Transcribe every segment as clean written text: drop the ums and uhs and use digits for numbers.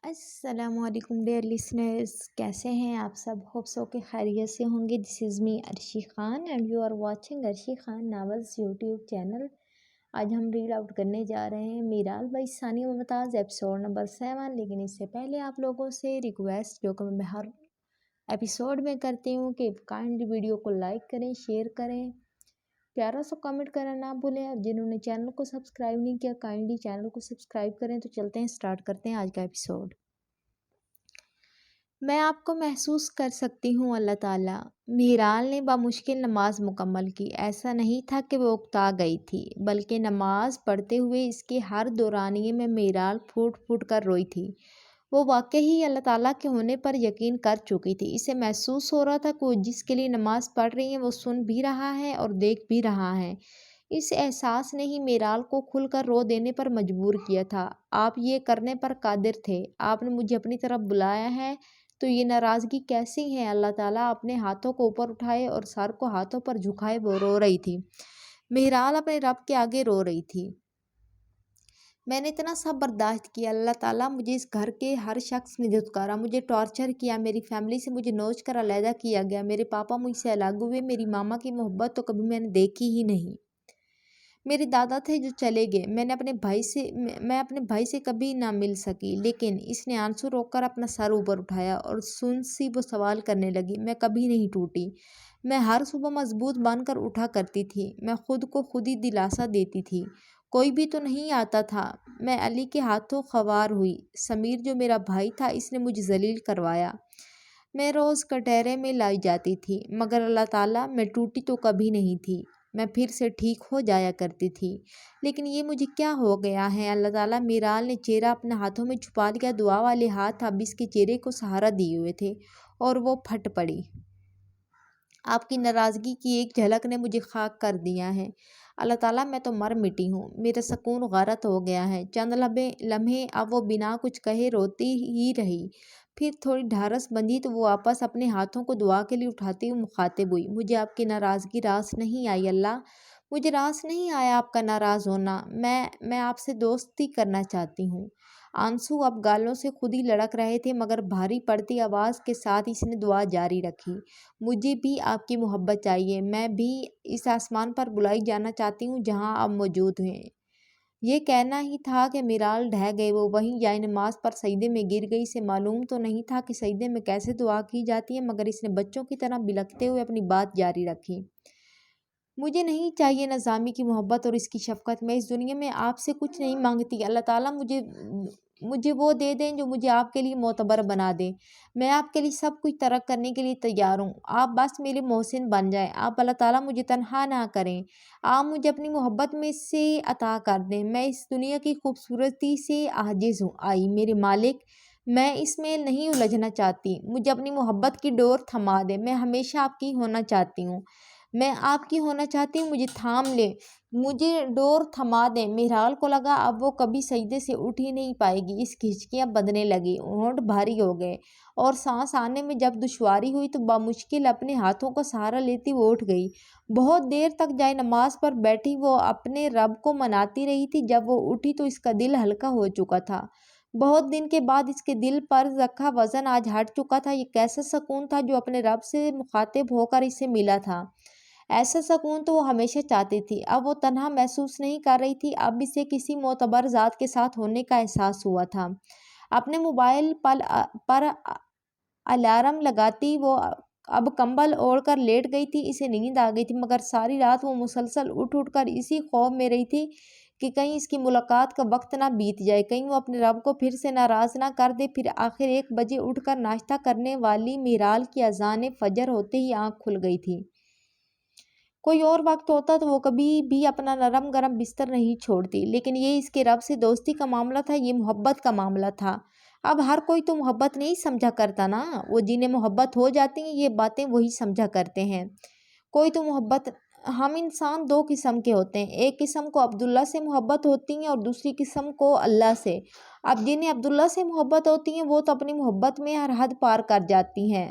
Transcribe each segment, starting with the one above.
السلام علیکم dear listeners, کیسے ہیں آپ سب؟ ہوپ سو کہ خیریت سے ہوں گے۔ This is me Arshi Khan and you are watching Arshi Khan novels YouTube channel. آج ہم ریڈ آؤٹ کرنے جا رہے ہیں Miral by Sania Mumtaz episode number 7۔ لیکن اس سے پہلے آپ لوگوں سے ریکویسٹ جو کہ میں ہر ایپیسوڈ میں کرتی ہوں کہ کائنڈلی ویڈیو کو لائک کریں، شیئر کریں، پیارا سا کمنٹ کرنا نہ بھولیں، اور جنہوں نے چینل کو سبسکرائب نہیں کیا کائنڈلی چینل کو سبسکرائب کریں۔ تو چلتے ہیں، سٹارٹ کرتے ہیں آج کا ایپیسوڈ۔ میں آپ کو محسوس کر سکتی ہوں اللہ تعالیٰ۔ میرال نے بامشکل نماز مکمل کی۔ ایسا نہیں تھا کہ وہ اکتا گئی تھی، بلکہ نماز پڑھتے ہوئے اس کے ہر دورانیے میں میرال پھوٹ پھوٹ کر روئی تھی۔ وہ واقعی اللہ تعالیٰ کے ہونے پر یقین کر چکی تھی۔ اسے محسوس ہو رہا تھا کہ وہ جس کے لیے نماز پڑھ رہی ہیں وہ سن بھی رہا ہے اور دیکھ بھی رہا ہے۔ اس احساس نے ہی میرال کو کھل کر رو دینے پر مجبور کیا تھا۔ آپ یہ کرنے پر قادر تھے۔ آپ نے مجھے اپنی طرف بلایا ہے، تو یہ ناراضگی کیسی ہے؟ اللہ تعالیٰ اپنے ہاتھوں کو اوپر اٹھائے اور سر کو ہاتھوں پر جھکائے وہ رو رہی تھی۔ میرال اپنے رب کے آگے رو رہی تھی۔ میں نے اتنا سب برداشت کیا اللہ تعالیٰ، مجھے اس گھر کے ہر شخص نے دھتکارا، مجھے ٹارچر کیا، میری فیملی سے مجھے نوچ کر علیحدہ کیا گیا، میرے پاپا مجھ سے الگ ہوئے، میری ماما کی محبت تو کبھی میں نے دیکھی ہی نہیں، میرے دادا تھے جو چلے گئے، میں اپنے بھائی سے کبھی نہ مل سکی۔ لیکن اس نے آنسو روک کر اپنا سر اوپر اٹھایا اور سن سی وہ سوال کرنے لگی۔ میں کبھی نہیں ٹوٹی، میں ہر صبح مضبوط بن کر اٹھا کرتی تھی، میں خود کو خود ہی دلاسا دیتی تھی، کوئی بھی تو نہیں آتا تھا۔ میں علی کے ہاتھوں خوار ہوئی، سمیر جو میرا بھائی تھا اس نے مجھے ذلیل کروایا۔ میں روز کٹہرے میں لائی جاتی تھی، مگر اللہ تعالیٰ میں ٹوٹی تو کبھی نہیں تھی، میں پھر سے ٹھیک ہو جایا کرتی تھی۔ لیکن یہ مجھے کیا ہو گیا ہے اللہ تعالیٰ؟ میرال نے چہرہ اپنے ہاتھوں میں چھپا لیا، دعا والے ہاتھ اب اس کے چہرے کو سہارا دیے ہوئے تھے، اور وہ پھٹ پڑی۔ آپ کی ناراضگی کی ایک جھلک نے مجھے خاک کر دیا ہے اللہ تعالیٰ، میں تو مر مٹی ہوں، میرا سکون غارت ہو گیا ہے۔ چند لمحے اب وہ بنا کچھ کہے روتی ہی رہی، پھر تھوڑی ڈھارس بندھی تو وہ واپس اپنے ہاتھوں کو دعا کے لیے اٹھاتی ہوئی مخاطب ہوئی۔ مجھے آپ کی ناراضگی راس نہیں آئی اللہ، مجھے راس نہیں آیا آپ کا ناراض ہونا، میں آپ سے دوستی کرنا چاہتی ہوں۔ آنسو اب گالوں سے خود ہی لڑک رہے تھے، مگر بھاری پڑتی آواز کے ساتھ اس نے دعا جاری رکھی۔ مجھے بھی آپ کی محبت چاہیے، میں بھی اس آسمان پر بلائی جانا چاہتی ہوں جہاں آپ موجود ہیں۔ یہ کہنا ہی تھا کہ میرال ڈھہ گئی، وہ وہیں جائے نماز پر سجدے میں گر گئی۔ اسے معلوم تو نہیں تھا کہ سجدے میں کیسے دعا کی جاتی ہے، مگر اس نے بچوں کی طرح بلکتے ہوئے اپنی بات جاری رکھی۔ مجھے نہیں چاہیے نظامی کی محبت اور اس کی شفقت، میں اس دنیا میں آپ سے کچھ نہیں مانگتی اللہ تعالیٰ، مجھے وہ دے دیں جو مجھے آپ کے لیے معتبر بنا دے، میں آپ کے لیے سب کچھ ترک کرنے کے لیے تیار ہوں، آپ بس میرے محسن بن جائیں، آپ اللہ تعالیٰ مجھے تنہا نہ کریں، آپ مجھے اپنی محبت میں سے عطا کر دیں، میں اس دنیا کی خوبصورتی سے عاجز ہوں، آئی میرے مالک، میں اس میں نہیں الجھنا چاہتی، مجھے اپنی محبت کی ڈور تھما دیں، میں ہمیشہ آپ کی ہونا چاہتی ہوں، میں آپ کی ہونا چاہتی ہوں، مجھے تھام لیں، مجھے ڈور تھما دیں۔ میرال کو لگا اب وہ کبھی سجدے سے اٹھ ہی نہیں پائے گی، اس کی ہچکیاں بندھنے لگی، ہونٹ بھاری ہو گئے، اور سانس آنے میں جب دشواری ہوئی تو بامشکل اپنے ہاتھوں کا سہارا لیتی وہ اٹھ گئی۔ بہت دیر تک جائے نماز پر بیٹھی وہ اپنے رب کو مناتی رہی تھی، جب وہ اٹھی تو اس کا دل ہلکا ہو چکا تھا۔ بہت دن کے بعد اس کے دل پر رکھا وزن آج ہٹ چکا تھا۔ یہ کیسا سکون تھا جو اپنے رب سے مخاطب ہو کر اسے ملا تھا؟ ایسا سکون تو وہ ہمیشہ چاہتی تھی۔ اب وہ تنہا محسوس نہیں کر رہی تھی، اب اسے کسی معتبر ذات کے ساتھ ہونے کا احساس ہوا تھا۔ اپنے موبائل پر الارم لگاتی وہ اب کمبل اوڑھ کر لیٹ گئی تھی، اسے نیند آ گئی تھی، مگر ساری رات وہ مسلسل اٹھ اٹھ کر اسی خوف میں رہی تھی کہ کہیں اس کی ملاقات کا وقت نہ بیت جائے، کہیں وہ اپنے رب کو پھر سے ناراض نہ کر دے۔ پھر آخر 1 بجے اٹھ کر ناشتہ کرنے والی میرال کی اذان فجر ہوتے ہی آنکھ کھل گئی تھی۔ کوئی اور وقت ہوتا تو وہ کبھی بھی اپنا نرم گرم بستر نہیں چھوڑتی، لیکن یہ اس کے رب سے دوستی کا معاملہ تھا، یہ محبت کا معاملہ تھا۔ اب ہر کوئی تو محبت نہیں سمجھا کرتا نا، وہ جنہیں محبت ہو جاتی ہیں یہ باتیں وہی سمجھا کرتے ہیں۔ کوئی تو محبت، ہم انسان 2 قسم کے ہوتے ہیں، ایک قسم کو عبداللہ سے محبت ہوتی ہے اور دوسری قسم کو اللہ سے۔ اب جنہیں عبداللہ سے محبت ہوتی ہے وہ تو اپنی محبت میں ہر حد پار کر جاتے ہیں،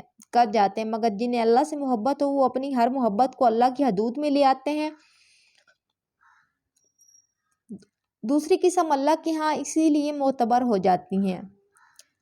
مگر جنہیں اللہ سے محبت ہو وہ اپنی ہر محبت کو اللہ کی حدود میں لے آتے ہیں۔ دوسری قسم اللہ کے ہاں اسی لیے معتبر ہو جاتی ہیں۔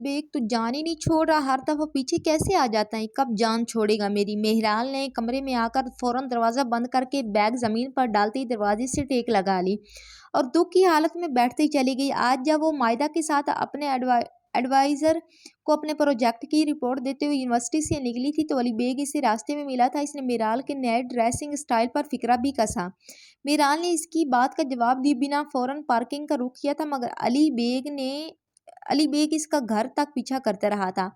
بیگ تو جان ہی نہیں چھوڑ رہا، ہر دفعہ پیچھے کیسے آ جاتا ہے، کب جان چھوڑے گا میری؟ مہرال نے کمرے میں آ کر فوراً دروازہ بند کر کے بیگ زمین پر ڈالتے ہی دروازے سے ٹیک لگا لی اور دکھ کی حالت میں بیٹھتے ہی چلی گئی۔ آج جب وہ مائدہ کے ساتھ اپنے ایڈوائزر کو اپنے پروجیکٹ کی رپورٹ دیتے ہوئے یونیورسٹی سے نکلی تھی تو علی بیگ اسے راستے میں ملا تھا۔ اس نے مہرال کے نئے ڈریسنگ اسٹائل پر فکرہ بھی کسا۔ مہرال نے اس کی بات کا جواب دیے بنا فوراً پارکنگ کا رخ کیا تھا، مگر علی بیگ اس کا گھر تک پیچھا کرتا رہا تھا۔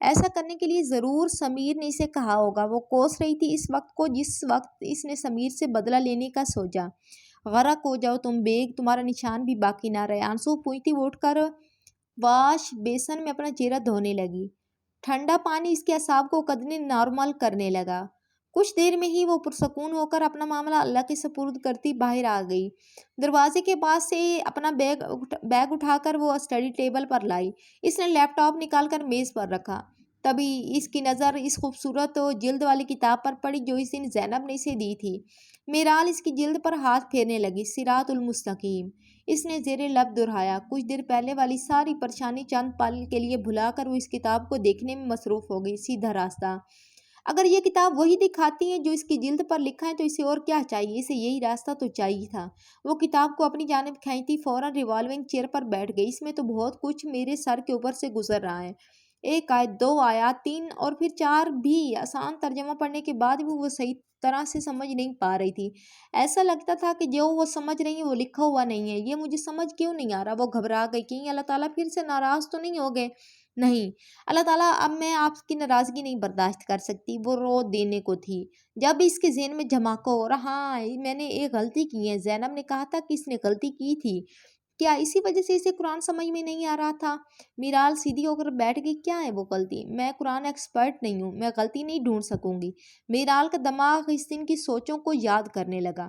ایسا کرنے کے لیے ضرور سمیر نے اسے کہا ہوگا۔ وہ کوس رہی تھی اس وقت کو جس وقت اس نے سمیر سے بدلہ لینے کا سوچا۔ غرق ہو جاؤ تم بیگ، تمہارا نشان بھی باقی نہ رہے۔ آنسو پوچھتی وہ اٹھ کر واش بیسن میں اپنا چہرہ دھونے لگی۔ ٹھنڈا پانی اس کے اعصاب کو قدرے نارمل کرنے لگا۔ کچھ دیر میں ہی وہ پرسکون ہو کر اپنا معاملہ اللہ کے سپرد کرتی باہر آ گئی۔ دروازے کے پاس سے اپنا بیگ اٹھا کر وہ اسٹڈی ٹیبل پر لائی۔ اس نے لیپ ٹاپ نکال کر میز پر رکھا۔ تبھی اس کی نظر اس خوبصورت جلد والی کتاب پر پڑی جو اس دن زینب نے اسے دی تھی۔ مہرال اس کی جلد پر ہاتھ پھیرنے لگی۔ صراط المستقیم، اس نے زیر لب دہرایا۔ کچھ دیر پہلے والی ساری پریشانی چند پل کے لیے بھلا کر وہ اس کتاب کو دیکھنے میں مصروف ہو گئی۔ سیدھا راستہ، اگر یہ کتاب وہی دکھاتی ہے جو اس کی جلد پر لکھا ہے تو اسے اور کیا چاہیے؟ اسے یہی راستہ تو چاہیے تھا۔ وہ کتاب کو اپنی جانب کھینچتی فوراً ریوالونگ چیئر پر بیٹھ گئی۔ اس میں تو بہت کچھ میرے سر کے اوپر سے گزر رہا ہے، 1 آیت 2 آیات 3 اور پھر 4 بھی۔ آسان ترجمہ پڑھنے کے بعد بھی وہ صحیح طرح سے سمجھ نہیں پا رہی تھی۔ ایسا لگتا تھا کہ جو وہ سمجھ رہی ہیں وہ لکھا ہوا نہیں ہے۔ یہ مجھے سمجھ کیوں نہیں آ رہا؟ وہ گھبرا گئی۔ کہیں اللہ تعالیٰ پھر سے ناراض تو نہیں ہو گئے؟ نہیں اللہ تعالیٰ، اب میں آپ کی ناراضگی نہیں برداشت کر سکتی۔ وہ رو دینے کو تھی جب اس کے ذہن میں دھماکہ ہو رہا۔ ہاں میں نے ایک غلطی کی ہے۔ زینب نے کہا تھا کہ اس نے غلطی کی تھی۔ کیا اسی وجہ سے اسے قرآن سمجھ میں نہیں آ رہا تھا؟ مہرال سیدھی ہو کر بیٹھ گئی۔ کیا ہے وہ غلطی؟ میں قرآن ایکسپرٹ نہیں ہوں، میں غلطی نہیں ڈھونڈ سکوں گی۔ مہرال کا دماغ اس دن کی سوچوں کو یاد کرنے لگا۔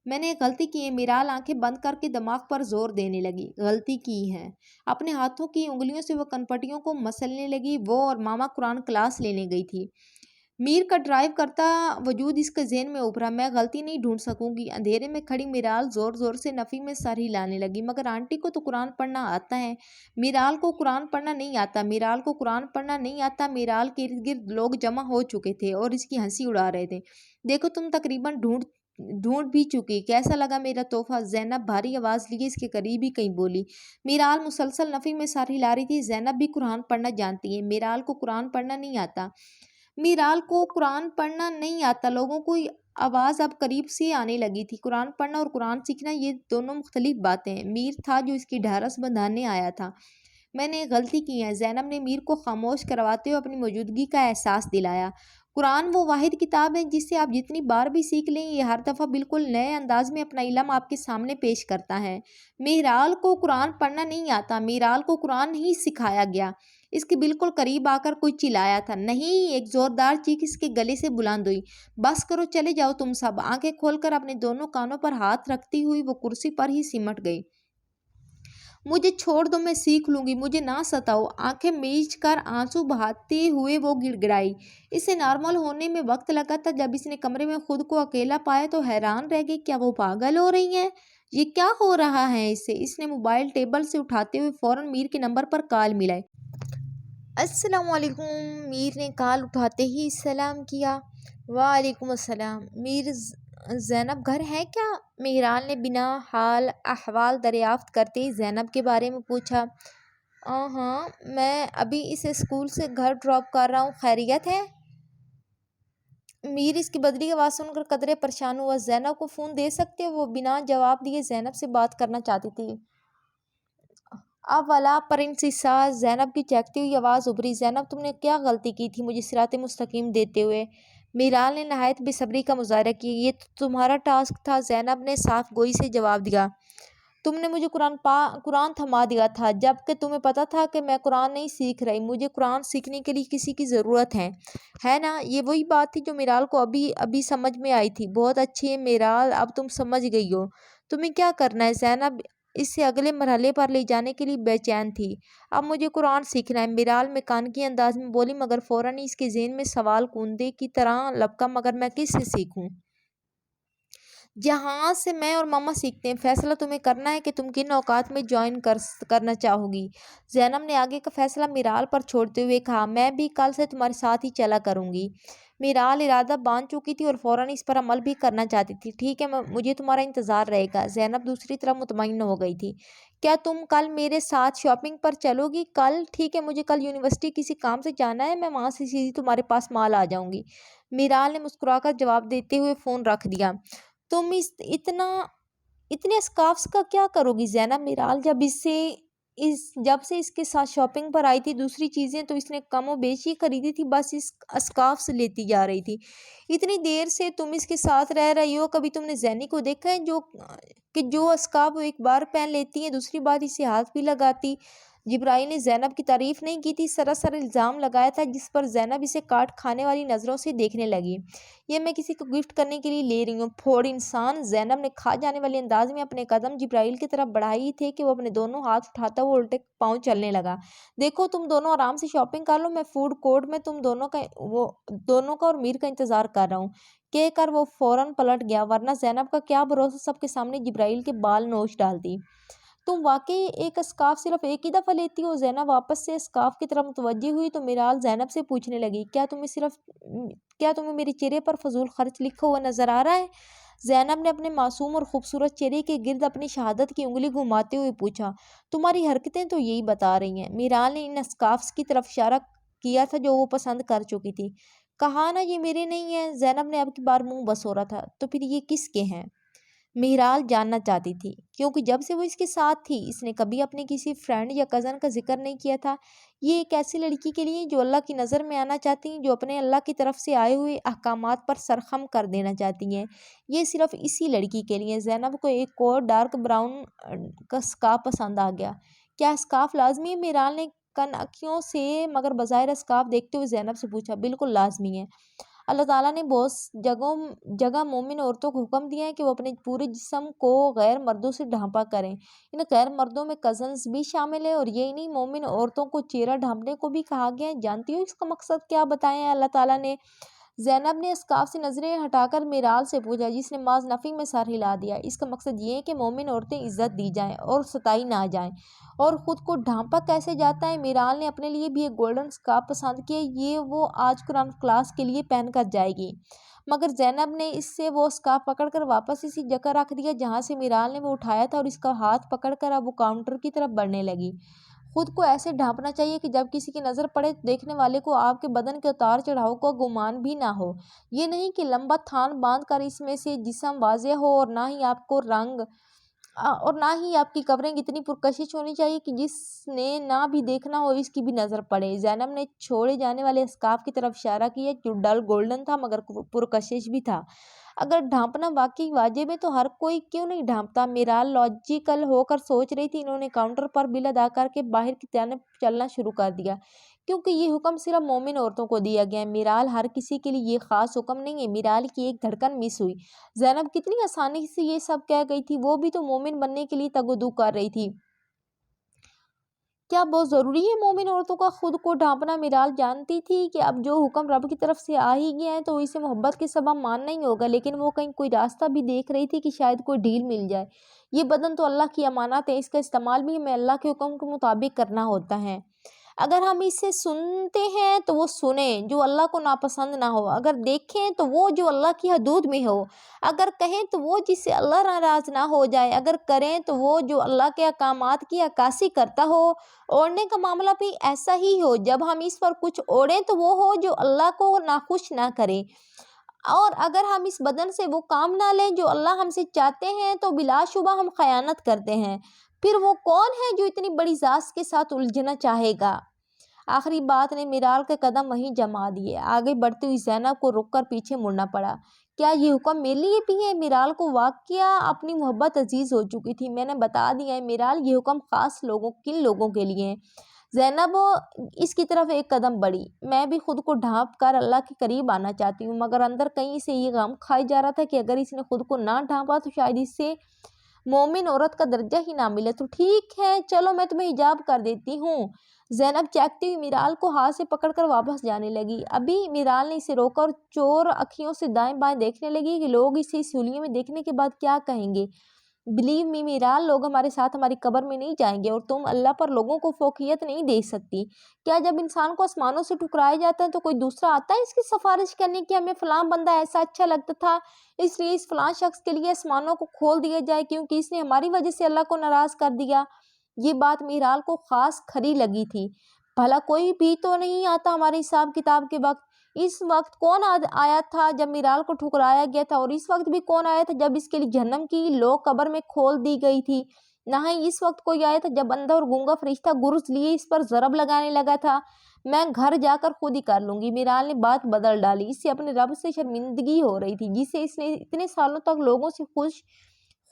میں نے ایک غلطی کی ہے۔ مہرال آنکھیں بند کر کے دماغ پر زور دینے لگی۔ غلطی کی ہے؟ اپنے ہاتھوں کی انگلیوں سے وہ کنپٹیوں کو مسلنے لگی۔ وہ اور ماما قرآن کلاس لینے گئی تھی۔ میر کا ڈرائیو کرتا وجود اس کے ذہن میں ابھرا۔ میں غلطی نہیں ڈھونڈ سکوں گی۔ اندھیرے میں کھڑی مہرال زور زور سے نفی میں سر ہلانے لگی۔ مگر آنٹی کو تو قرآن پڑھنا آتا ہے۔ مہرال کو قرآن پڑھنا نہیں آتا، مہرال کو قرآن پڑھنا نہیں آتا۔ مہرال کے ارد گرد لوگ جمع ہو چکے تھے اور اس کی ہنسی اڑا رہے تھے۔ دیکھو تم تقریباً ڈھونڈ بھی چکی۔ کیسا لگا میرا تحفہ؟ زینب بھاری آواز لیے اس کے قریب ہی کہیں بولی۔ مہرال مسلسل نفی میں سر ہلا رہی تھی۔ زینب بھی قرآن پڑھنا جانتی ہے، مہرال کو قرآن پڑھنا نہیں آتا۔ مہرال کو قرآن پڑھنا نہیں آتا۔ لوگوں کو آواز اب قریب سے آنے لگی تھی۔ قرآن پڑھنا اور قرآن سیکھنا یہ دونوں مختلف باتیں ہیں۔ میر تھا جو اس کی ڈھارس بندھانے آیا تھا۔ میں نے ایک غلطی کی ہے۔ زینب نے میر کو خاموش کرواتے ہوئے اپنی موجودگی کا احساس دلایا۔ قرآن وہ واحد کتاب ہے جس سے آپ جتنی بار بھی سیکھ لیں یہ ہر دفعہ بالکل نئے انداز میں اپنا علم آپ کے سامنے پیش کرتا ہے۔ مہرال کو قرآن پڑھنا نہیں آتا، مہرال کو قرآن نہیں سکھایا گیا۔ اس کے بالکل قریب آ کر کوئی چلایا تھا۔ نہیں، ایک زوردار چیخ اس کے گلے سے بلند ہوئی۔ بس کرو، چلے جاؤ تم سب۔ آنکھیں کھول کر اپنے دونوں کانوں پر ہاتھ رکھتی ہوئی وہ کرسی پر ہی سمٹ گئی۔ مجھے چھوڑ دو، میں سیکھ لوں گی، مجھے نہ ستاؤ۔ آنکھیں میچ کر آنسو بہاتے ہوئے وہ گڑ گڑائی۔ اسے نارمل ہونے میں وقت لگا تھا۔ جب اس نے کمرے میں خود کو اکیلا پایا تو حیران رہ گئی۔ کیا وہ پاگل ہو رہی ہیں؟ یہ کیا ہو رہا ہے اسے؟ اس نے موبائل ٹیبل سے اٹھاتے ہوئے فوراً میر کے نمبر پر کال ملائی۔ السلام علیکم۔ میر نے کال اٹھاتے ہی سلام کیا۔ وعلیکم السلام۔ میر، زینب گھر ہے کیا؟ مہرال نے بنا حال احوال دریافت کرتے ہی زینب کے بارے میں پوچھا۔ ہاں، میں ابھی اسے اسکول سے گھر ڈراپ کر رہا ہوں۔ خیریت ہے؟ میر اس کی بدلی آواز سن کر قدرے پریشان ہوا۔ زینب کو فون دے سکتے ہو؟ وہ بنا جواب دیے زینب سے بات کرنا چاہتی تھی۔ اولا پرنسیسا، زینب کی چہکتی ہوئی آواز ابھری۔ زینب تم نے کیا غلطی کی تھی مجھے صراط مستقیم دیتے ہوئے؟ مہرال نے نہایت بے صبری کا مظاہرہ کیا۔ یہ تو تمہارا ٹاسک تھا، زینب نے صاف گوئی سے جواب دیا۔ تم نے مجھے قرآن تھما دیا تھا جبکہ تمہیں پتہ تھا کہ میں قرآن نہیں سیکھ رہی۔ مجھے قرآن سیکھنے کے لیے کسی کی ضرورت ہے نا؟ یہ وہی بات تھی جو مہرال کو ابھی سمجھ میں آئی تھی۔ بہت اچھی ہے مہرال، اب تم سمجھ گئی ہو۔ تمہیں کیا کرنا ہے؟ زینب اسے اگلے مرحلے پر لے جانے کے لیے بے چین تھی۔ اب مجھے قرآن سیکھنا ہے، مہرال میکانیکی انداز میں بولی، مگر فوراً ہی اس کے ذہن میں سوال کوندے کی طرح لپکا، مگر میں کس سے سیکھوں؟ جہاں سے میں اور ماما سیکھتے ہیں، فیصلہ تمہیں کرنا ہے کہ تم کن اوقات میں جوائن کرنا چاہو گی۔ زینب نے آگے کا فیصلہ میرال پر چھوڑتے ہوئے کہا، میں بھی کل سے تمہارے ساتھ ہی چلا کروں گی۔ میرال ارادہ باندھ چکی تھی اور فوراً اس پر عمل بھی کرنا چاہتی تھی۔ ٹھیک ہے، مجھے تمہارا انتظار رہے گا۔ زینب دوسری طرف مطمئن ہو گئی تھی۔ کیا تم کل میرے ساتھ شاپنگ پر چلو گی؟ کل؟ ٹھیک ہے، مجھے کل یونیورسٹی کسی کام سے جانا ہے، میں وہاں سے سیدھی تمہارے پاس مال آ جاؤں گی۔ میرال نے مسکرا کر جواب دیتے ہوئے فون رکھ دیا۔ تم اتنے اسکارفس کا کیا کرو گی زینب؟ میرال جب سے اس کے ساتھ شاپنگ پر آئی تھی، دوسری چیزیں تو اس نے کم و بیش ہی خریدی تھی، بس اس اسکارفس لیتی جا رہی تھی۔ اتنی دیر سے تم اس کے ساتھ رہ رہی ہو، کبھی تم نے زینی کو دیکھا ہے جو اسکارف وہ ایک بار پہن لیتی ہے دوسری بار اسے ہاتھ بھی لگاتی؟ جبرائیل نے زینب کی تعریف نہیں کی تھی، سراسر الزام لگایا تھا، جس پر زینب اسے کاٹ کھانے والی نظروں سے دیکھنے لگی۔ یہ میں کسی کو گفٹ کرنے کے لیے لے رہی ہوں، پھوڑ انسان! زینب نے کھا جانے والے انداز میں اپنے قدم جبرائیل کی طرف بڑھائے ہی تھے کہ وہ اپنے دونوں ہاتھ اٹھاتا ہوا الٹے پاؤں چلنے لگا۔ دیکھو، تم دونوں آرام سے شاپنگ کر لو، میں فوڈ کورٹ میں تم دونوں کا اور میر کا انتظار کر رہا ہوں۔ کہہ کر وہ فوراً پلٹ گیا، ورنہ زینب کا کیا بھروسہ سب کے سامنے جبرائیل کے بال نوچ ڈالتی۔ تم واقعی ایک اسکارف صرف ایک ہی دفعہ لیتی ہو؟ زینب واپس سے اسکارف کی طرف متوجہ ہوئی تو میرال زینب سے پوچھنے لگی، کیا تمہیں میرے چہرے پر فضول خرچ لکھا ہوا نظر آ رہا ہے؟ زینب نے اپنے معصوم اور خوبصورت چہرے کے گرد اپنی شہادت کی انگلی گھماتے ہوئے پوچھا۔ تمہاری حرکتیں تو یہی بتا رہی ہیں۔ میرال نے ان اسکارفس کی طرف اشارہ کیا تھا جو وہ پسند کر چکی تھی۔ کہا نا یہ میرے نہیں ہیں۔ زینب نے اب کی بار منہ بسورا تھا۔ تو پھر یہ کس کے ہیں؟ میرال جاننا چاہتی تھی، کیونکہ جب سے وہ اس کے ساتھ تھی اس نے کبھی اپنے کسی فرینڈ یا کزن کا ذکر نہیں کیا تھا۔ یہ ایک ایسی لڑکی کے لیے جو اللہ کی نظر میں آنا چاہتی ہیں، جو اپنے اللہ کی طرف سے آئے ہوئے احکامات پر سرخم کر دینا چاہتی ہیں۔ یہ صرف اسی لڑکی کے لیے۔ زینب کو ایک اور ڈارک براؤن کا اسکارف پسند آ گیا۔ کیا اسکارف لازمی ہے؟ میرال نے کنکیوں سے مگر بظاہر اسکارف دیکھتے ہوئے زینب سے پوچھا۔ بالکل لازمی ہے۔ اللہ تعالیٰ نے بہت جگہ مومن عورتوں کو حکم دیا ہے کہ وہ اپنے پورے جسم کو غیر مردوں سے ڈھانپا کریں۔ ان غیر مردوں میں کزنز بھی شامل ہیں، اور یہی نہیں، مومن عورتوں کو چہرہ ڈھانپنے کو بھی کہا گیا ہے۔ جانتی ہو اس کا مقصد کیا بتایا ہے اللہ تعالیٰ نے؟ زینب نے اسکارف سے نظریں ہٹا کر میرال سے پوچھا، جس نے ماز نفنگ میں سر ہلا دیا۔ اس کا مقصد یہ ہے کہ مومن عورتیں عزت دی جائیں اور ستائی نہ جائیں۔ اور خود کو ڈھانپا کیسے جاتا ہے؟ میرال نے اپنے لیے بھی ایک گولڈن اسکارف پسند کیا، یہ وہ آج قرآن کلاس کے لیے پہن کر جائے گی۔ مگر زینب نے اس سے وہ اسکارف پکڑ کر واپس اسی جگہ رکھ دیا جہاں سے میرال نے وہ اٹھایا تھا، اور اس کا ہاتھ پکڑ کر اب وہ کاؤنٹر کی طرف بڑھنے لگی۔ خود کو ایسے ڈھانپنا چاہیے کہ جب کسی کی نظر پڑے تو دیکھنے والے کو آپ کے بدن کے اتار چڑھاؤ کا گمان بھی نہ ہو۔ یہ نہیں کہ لمبا تھان باندھ کر اس میں سے جسم واضح ہو، اور نہ ہی آپ کی کورنگ اتنی پرکشش ہونی چاہیے کہ جس نے نہ بھی دیکھنا ہو اس کی بھی نظر پڑے۔ زینب نے چھوڑے جانے والے اسکارف کی طرف اشارہ کیا جو ڈل گولڈن تھا مگر پرکشش بھی تھا۔ اگر ڈھانپنا واقعی واجب ہے تو ہر کوئی کیوں نہیں ڈھانپتا؟ میرال لاجیکل ہو کر سوچ رہی تھی۔ انہوں نے کاؤنٹر پر بل ادا کر کے باہر کی جانب چلنا شروع کر دیا، کیونکہ یہ حکم صرف مومن عورتوں کو دیا گیا ہے۔ میرال ہر کسی کے لیے یہ خاص حکم نہیں ہے۔ میرال کی ایک دھڑکن مس ہوئی۔ زینب کتنی آسانی سے یہ سب کہہ گئی تھی، وہ بھی تو مومن بننے کے لیے تگ و دو کر رہی تھی۔ کیا بہت ضروری ہے مومن عورتوں کا خود کو ڈھانپنا؟ میرال جانتی تھی کہ اب جو حکم رب کی طرف سے آ ہی گیا ہے تو اسے محبت کے سبب ماننا ہی ہوگا، لیکن وہ کہیں کوئی راستہ بھی دیکھ رہی تھی کہ شاید کوئی ڈھیل مل جائے۔ یہ بدن تو اللہ کی امانت ہے، اس کا استعمال بھی ہمیں اللہ کے حکم کے مطابق کرنا ہوتا ہے۔ اگر ہم اسے سنتے ہیں تو وہ سنیں جو اللہ کو ناپسند نہ ہو، اگر دیکھیں تو وہ جو اللہ کی حدود میں ہو، اگر کہیں تو وہ جس سے اللہ ناراض نہ ہو جائے، اگر کریں تو وہ جو اللہ کے احکامات کی عکاسی کرتا ہو۔ اوڑھنے کا معاملہ بھی ایسا ہی ہو، جب ہم اس پر کچھ اوڑھیں تو وہ ہو جو اللہ کو ناخوش نہ کرے، اور اگر ہم اس بدن سے وہ کام نہ لیں جو اللہ ہم سے چاہتے ہیں تو بلا شبہ ہم خیانت کرتے ہیں۔ پھر وہ کون ہے جو اتنی بڑی ذات کے ساتھ الجھنا چاہے گا؟ آخری بات نے میرال کے قدم وہیں جما دیے۔ آگے بڑھتی ہوئی زینب کو رک کر پیچھے مڑنا پڑا۔ کیا یہ حکم میرے لیے بھی ہے؟ میرال کو واقعہ اپنی محبت عزیز ہو چکی تھی۔ میں نے بتا دیا ہے میرال، یہ حکم خاص کن لوگوں کے لیے ہے۔ زینب اس کی طرف ایک قدم بڑھی۔ میں بھی خود کو ڈھانپ کر اللہ کے قریب آنا چاہتی ہوں، مگر اندر کہیں سے یہ غم کھائی جا رہا تھا کہ اگر اس نے خود کو نہ ڈھانپا تو شاید اس سے مومن عورت کا درجہ ہی نہ ملے تو ٹھیک ہے، چلو میں تمہیں حجاب کر دیتی ہوں۔ زینب چیختی ہوئی میرال کو ہاتھ سے پکڑ کر واپس جانے لگی۔ ابھی میرال نے اسے روکا اور چور اکھیوں سے دائیں بائیں دیکھنے لگی کہ لوگ اسے اس حلیے میں دیکھنے کے بعد کیا کہیں گے۔ بلیو می میرال، لوگ ہمارے ساتھ ہماری قبر میں نہیں جائیں گے اور تم اللہ پر لوگوں کو فوقیت نہیں دے سکتی۔ کیا جب انسان کو آسمانوں سے ٹکرایا جاتا ہے تو کوئی دوسرا آتا ہے اس کی سفارش کرنے کی؟ ہمیں فلاں بندہ ایسا اچھا لگتا تھا، اس لیے اس فلاں شخص کے لیے آسمانوں کو کھول دیا جائے کیونکہ اس نے ہماری وجہ سے اللہ کو ناراض کر دیا۔ یہ بات میرال کو خاص کھری لگی تھی۔ بھلا کوئی بھی تو نہیں آتا ہمارے حساب کتاب کے وقت؟ اس وقت کون آیا تھا جب میرال کو ٹھکرایا گیا تھا، اور اس وقت بھی کون آیا تھا جب اس کے لیے جہنم کی لو قبر میں کھول دی گئی تھی؟ نہ ہی اس وقت کوئی آیا تھا جب اندھا اور گونگا فرشتہ گرز لیے اس پر ضرب لگانے لگا تھا۔ میں گھر جا کر خود ہی کر لوں گی۔ میرال نے بات بدل ڈالی۔ اس سے اپنے رب سے شرمندگی ہو رہی تھی جسے اس نے اتنے سالوں تک لوگوں سے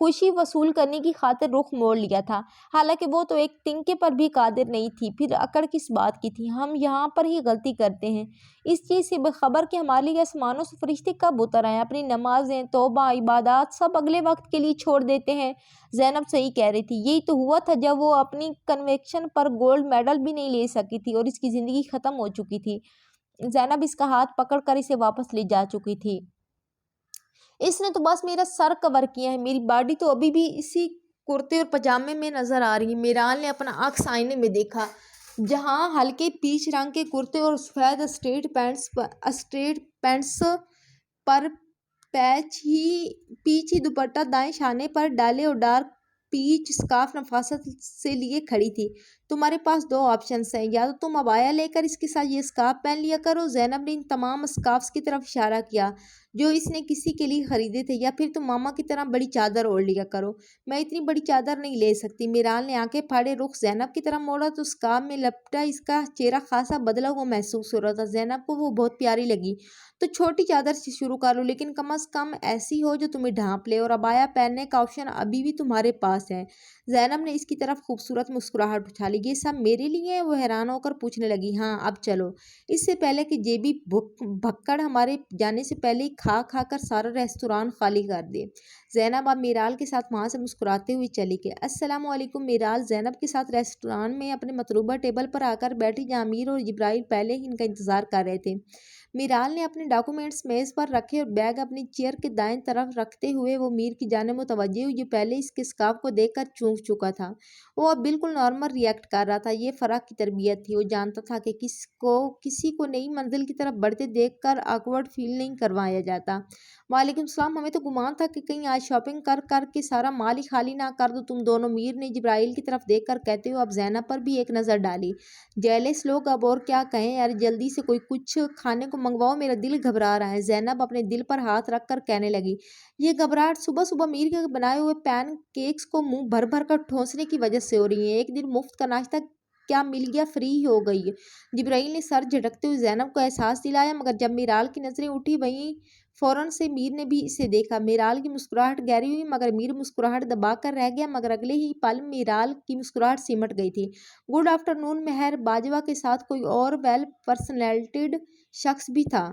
خوشی وصول کرنے کی خاطر رخ موڑ لیا تھا، حالانکہ وہ تو ایک تنکے پر بھی قادر نہیں تھی۔ پھر اکڑ کس بات کی تھی؟ ہم یہاں پر ہی غلطی کرتے ہیں، اس چیز سے بے خبر کہ ہمارے لیے آسمانوں سے فرشتے کب اتر آئے، اپنی نمازیں، توبہ، عبادات سب اگلے وقت کے لیے چھوڑ دیتے ہیں۔ زینب صحیح کہہ رہی تھی۔ یہی تو ہوا تھا جب وہ اپنی کنویکشن پر گولڈ میڈل بھی نہیں لے سکی تھی اور اس کی زندگی ختم ہو چکی تھی۔ زینب اس کا ہاتھ پکڑ کر اسے واپس لے جا چکی تھی۔ اس نے تو بس میرا سر کور کیا ہے، میری باڈی تو ابھی بھی اسی کرتے اور پاجامے میں نظر آ رہی ہے۔ میرال نے اپنا عکس آئینے میں دیکھا، جہاں ہلکے پیچ رنگ کے کرتے اور سفید اسٹریٹ پینٹس پر پیچ ہی دوپٹہ دائیں شانے پر ڈالے اور ڈارک پیچ سکارف نفاست سے لیے کھڑی تھی۔ تمہارے پاس دو آپشنز ہیں، یا تو تم عبایا لے کر اس کے ساتھ یہ اسکارف پہن لیا کرو۔ زینب نے ان تمام اسکارفز کی طرف اشارہ کیا جو اس نے کسی کے لیے خریدے تھے، یا پھر تم ماما کی طرح بڑی چادر اوڑھ لیا کرو۔ میں اتنی بڑی چادر نہیں لے سکتی۔ میرال نے آنکھیں پھاڑے رخ زینب کی طرف موڑا تو اسکارف میں لپٹا اس کا چہرہ خاصا بدلا ہوا محسوس ہو رہا تھا۔ زینب کو وہ بہت پیاری لگی۔ تو چھوٹی چادر سے شروع کر لو، لیکن کم از کم ایسی ہو جو تمہیں ڈھانپ لے، اور عبایا پہننے کا آپشن ابھی بھی تمہارے پاس ہے۔ زینب نے اس کی طرف خوبصورت مسکراہٹ اچھالی۔ یہ سب میرے لیے ہے؟ وہ حیران ہو کر پوچھنے لگی۔ ہاں، اب چلو، اس سے پہلے کہ جیبی بھکڑ ہمارے جانے سے پہلے ہی کھا کر سارا ریستوران خالی کر دے۔ زینب اب میرال کے ساتھ وہاں سے مسکراتے ہوئے چلی گئی۔ السلام علیکم۔ میرال زینب کے ساتھ ریستوران میں اپنے مطلوبہ ٹیبل پر آ کر بیٹھی جہاں امیر اور جبرائیل پہلے ہی ان کا انتظار کر رہے تھے۔ میرال نے اپنے ڈاکومنٹس میز پر رکھے اور بیگ اپنی چیئر کے دائیں طرف رکھتے ہوئے وہ امیر کی جانب متوجہ ہوئی جو پہلے اس کے اسکارف کو دیکھ کر چونک چکا تھا۔ وہ اب بالکل نارمل ریئیکٹ کر رہا تھا۔ یہ فرح کی تربیت تھی۔ وہ جانتا تھا کہ کسی کو نئی منزل کی طرف بڑھتے دیکھ کر آکورڈ فیل نہیں کروایا جاتا۔ وعلیکم السلام۔ ہمیں تو گمان تھا کہ کہیں آج شاپنگ کر کے سارا مال ہی خالی نہ کر دو تم دونوں، امیر نے جبرائیل کی طرف دیکھ کر کہتے ہوئے اب زینب پر بھی ایک نظر ڈالی۔ جیلس لوگ اب اور کیا کہیں یار، جلدی سے کوئی کچھ کھانے کو منگواؤ، میرا دل گھبرا رہا ہے۔ زینب اپنے دل پر ہاتھ رکھ کر کہنے لگی۔ یہ گھبراہٹ صبح صبح امیر کے بنائے ہوئے پین کیکس کو منہ بھر بھر کر ٹھونسنے کی وجہ سے ہو رہی ہے۔ ایک دن مفت کا ناشتہ کیا مل گیا، فری ہو گئی۔ جبرائیل نے سر جھٹکتے ہوئے زینب کو احساس دلایا، مگر جب میرال کی نظریں اٹھی وہیں فوراً سے امیر نے بھی اسے دیکھا۔ میرال کی مسکراہٹ گہری ہوئی مگر امیر مسکراہٹ دبا کر رہ گیا، مگر اگلے ہی پل میرال کی مسکراہٹ سمٹ گئی تھی۔ گڈ آفٹر نون۔ مہر باجوہ کے ساتھ کوئی اور ویل پرسنیلٹیڈ شخص بھی تھا۔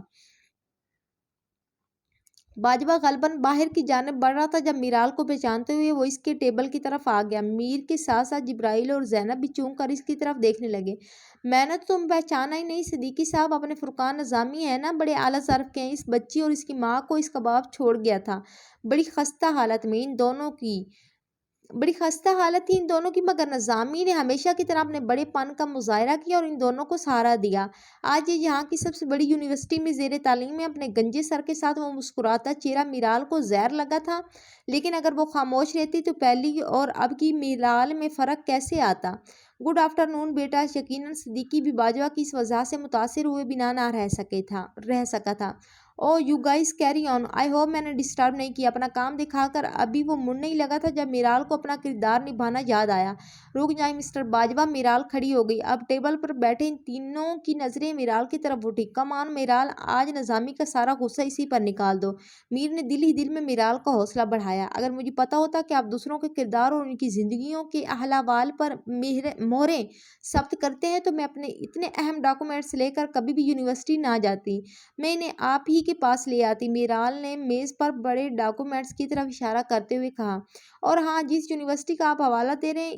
باجوہ غالباً باہر کی جانب بڑھ رہا تھا جب میرال کو پہچانتے ہوئے وہ اس کے ٹیبل کی طرف آ گیا۔ امیر کے ساتھ ساتھ جبرائیل اور زینب بھی چونک کر اس کی طرف دیکھنے لگے۔ میں نے تو تمہیں پہچانا ہی نہیں، صدیقی صاحب اپنے فرقان نظامی ہیں نا، بڑے اعلیٰ ظرف کے ہیں۔ اس بچی اور اس کی ماں کو اس کباب چھوڑ گیا تھا، بڑی خستہ حالت میں ان دونوں کی مگر نظامی نے ہمیشہ کی طرح اپنے بڑے پن کا مظاہرہ کیا اور ان دونوں کو سہارا دیا۔ آج یہ یہاں کی سب سے بڑی یونیورسٹی میں زیر تعلیم ہے۔ اپنے گنجے سر کے ساتھ وہ مسکراتا چہرہ میرال کو زہر لگا تھا، لیکن اگر وہ خاموش رہتی تو پہلی اور اب کی میرال میں فرق کیسے آتا؟ گڈ آفٹر نون بیٹا۔ یقیناً صدیقی بھی باجوہ کی اس وضاحت سے متاثر ہوئے بنا نہ رہ سکا تھا۔ Oh you guys carry on, I hope میں نے ڈسٹرب نہیں کیا۔ اپنا کام دکھا کر ابھی وہ مڑنے ہی لگا تھا جب میرال کو اپنا کردار نبھانا یاد آیا۔ رک جائیں مسٹر باجوہ۔ میرال کھڑی ہو گئی۔ اب ٹیبل پر بیٹھے ان تینوں کی نظریں میرال کی طرف اٹھی۔ کم آن میرال، آج نظامی کا سارا غصہ اسی پر نکال دو۔ میر نے دل ہی دل میں میرال کا حوصلہ بڑھایا۔ اگر مجھے پتا ہوتا کہ آپ دوسروں کے کردار اور ان کی زندگیوں کے احوال پر مہریں ثبت کرتے ہیں تو میں اپنے اتنے اہم ڈاکومنٹس لے کر کبھی بھی یونیورسٹی نہ جاتی۔ میں انہیں آپ ہی کے کے پاس لے آتی۔ میرال نے میز پر بڑے ڈاکومنٹس کی طرف اشارہ کرتے ہوئے کہا، اور ہاں، جس یونیورسٹی کا آپ حوالہ دے رہے ہیں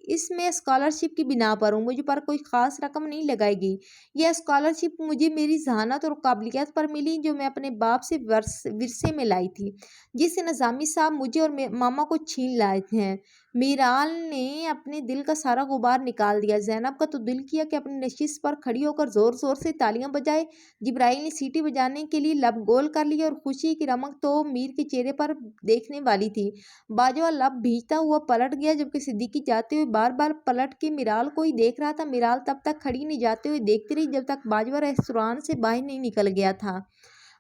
اس میں اسکالرشپ کی بنا پر ہوں، مجھ پر کوئی خاص رقم نہیں لگائے گی۔ یہ اسکالرشپ مجھے میری ذہانت اور قابلیت پر ملی، جو میں اپنے باپ سے ورثے میں لائی تھی، جس سے نظامی صاحب مجھے اور ماما کو چھین لائے ہیں۔ میرال نے اپنے دل کا سارا غبار نکال دیا۔ زینب کا تو دل کیا کہ اپنی نشست پر کھڑی ہو کر زور زور سے تالیاں بجائے۔ جبرائیل نے سیٹی بجانے کے لیے لب گول کر لیے، اور خوشی کی رمق تو میر کے چہرے پر دیکھنے والی تھی۔ باجوہ لب بھیجتا ہوا پلٹ گیا، جبکہ صدیقی جاتے ہوئے بار بار پلٹ کے میرال کو ہی دیکھ رہا تھا۔ میرال تب تک کھڑی نہیں جاتے ہوئے دیکھتی رہی جب تک باجوہ ریستوران سے باہر نہیں نکل گیا تھا۔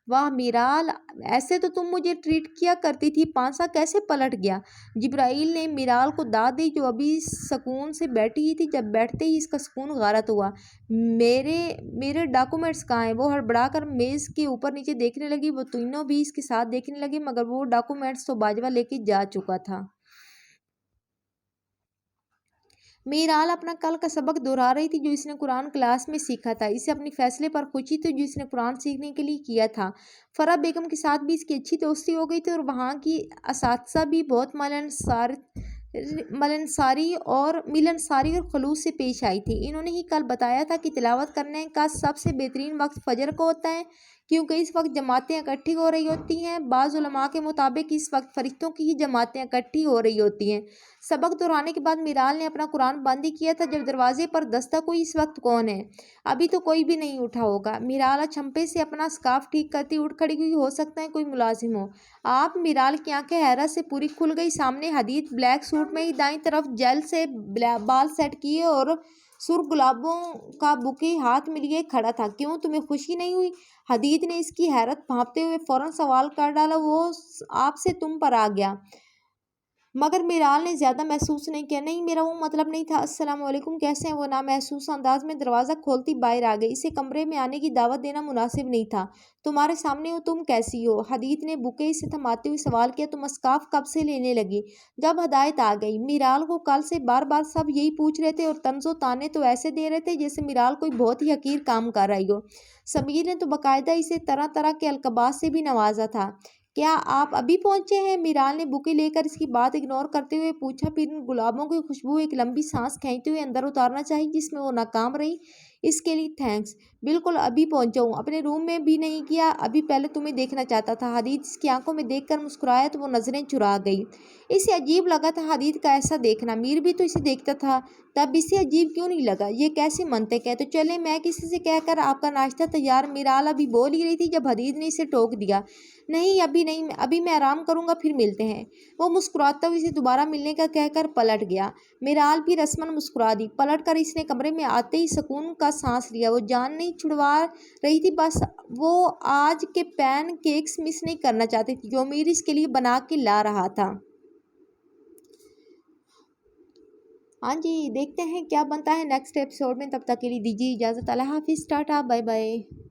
واہ میرال، ایسے تو تم مجھے ٹریٹ کیا کرتی تھی، پانسا کیسے پلٹ گیا؟ جبرائیل نے میرال کو داد دی، جو ابھی سکون سے بیٹھی ہی تھی۔ جب بیٹھتے ہی اس کا سکون غارت ہوا۔ میرے ڈاکومنٹس کہاں ہیں؟ وہ ہڑبڑا کر میز کے اوپر نیچے دیکھنے لگی۔ وہ تینوں بھی اس کے ساتھ دیکھنے لگے، مگر وہ ڈاکومنٹس تو باجوہ لے کے جا چکا تھا۔ میرال اپنا کل کا سبق دہرا رہی تھی جو اس نے قرآن کلاس میں سیکھا تھا۔ اسے اپنے فیصلے پر خوشی تھی جو اس نے قرآن سیکھنے کے لیے کیا تھا۔ فرح بیگم کے ساتھ بھی اس کی اچھی دوستی ہو گئی تھی، اور وہاں کی اساتذہ بھی بہت ملنساری اور خلوص سے پیش آئی تھی۔ انہوں نے ہی کل بتایا تھا کہ تلاوت کرنے کا سب سے بہترین وقت فجر کو ہوتا ہے، کیونکہ اس وقت جماعتیں اکٹھی ہو رہی ہوتی ہیں۔ بعض علماء کے مطابق اس وقت فرشتوں کی ہی جماعتیں اکٹھی ہو رہی ہوتی ہیں۔ سبق دہرانے کے بعد میرال نے اپنا قرآن بند ہی کیا تھا جب دروازے پر دستک ہوئی۔ اس وقت کون ہے؟ ابھی تو کوئی بھی نہیں اٹھا ہوگا۔ میرال چھمپے سے اپنا اسکارف ٹھیک کرتی اٹھ کھڑی ہوئی۔ ہو سکتا ہے کوئی ملازم ہو۔ آپ؟ میرال کی آنکھیں حیرت سے پوری کھل گئی۔ سامنے حدید بلیک سوٹ میں ہی دائیں طرف جیل سے بال سیٹ کیے اور سرخ گلابوں کا بوکے ہاتھ میں لیے کھڑا تھا۔ کیوں، تمہیں خوشی نہیں ہوئی؟ حدید نے اس کی حیرت بھانپتے ہوئے فوراً سوال کر ڈالا۔ وہ آپ سے تم پر آ گیا۔ مگر میرال نے زیادہ محسوس نہیں کیا۔ نہیں، میرا وہ مطلب نہیں تھا۔ السلام علیکم، کیسے ہیں؟ وہ نامحسوس انداز میں دروازہ کھولتی باہر آ گئی۔ اسے کمرے میں آنے کی دعوت دینا مناسب نہیں تھا۔ تمہارے سامنے ہوں، تم کیسی ہو؟ حدید نے بوکے سے تھماتے ہوئے سوال کیا۔ تم اسکارف کب سے لینے لگی؟ جب ہدایت آ گئی۔ میرال کو کل سے بار بار سب یہی پوچھ رہے تھے، اور طنز و طعنے تو ایسے دے رہے تھے جیسے میرال کوئی بہت ہی حقیر کام کر رہی ہو۔ سمیر نے تو باقاعدہ اسے طرح طرح کے القابات سے بھی نوازا تھا۔ کیا آپ ابھی پہنچے ہیں؟ میرال نے بوکے لے کر اس کی بات اگنور کرتے ہوئے پوچھا، پھر ان گلابوں کی خوشبو ایک لمبی سانس کھینچتے ہوئے اندر اتارنا چاہی جس میں وہ ناکام رہی۔ اس کے لیے تھینکس۔ بالکل ابھی پہنچا ہوں، اپنے روم میں بھی نہیں گیا ابھی، پہلے تمہیں دیکھنا چاہتا تھا۔ حدید اس کی آنکھوں میں دیکھ کر مسکرایا تو وہ نظریں چرا گئی۔ اسے عجیب لگا تھا حدید کا ایسا دیکھنا۔ میر بھی تو اسے دیکھتا تھا، تب اسے عجیب کیوں نہیں لگا؟ یہ کیسی منطق ہے؟ تو چلیں، میں کسی سے کہہ کر آپ کا ناشتہ تیار۔ میرال ابھی بول ہی رہی تھی جب حدید نے اسے ٹوک دیا۔ نہیں، ابھی نہیں، ابھی میں آرام کروں گا، پھر ملتے ہیں۔ وہ مسکراتا ہوا اسے دوبارہ ملنے کا کہہ کر پلٹ گیا۔ میرال بھی رسماً مسکرا دی۔ پلٹ کر اس نے کمرے میں آتے ہی سکون کا سانس لیا۔ وہ جان نہیں چھڑوا رہی تھی، بس وہ آج کے پین کیکس مس نہیں کرنا چاہتی تھی جو میر اس کے لیے بنا کے لا رہا تھا۔ ہاں جی، دیکھتے ہیں کیا بنتا ہے نیکسٹ ایپیسوڈ میں۔ تب تک کے لیے دیجیے اجازت۔ اللہ حافظ، ٹاٹا، بائے بائے۔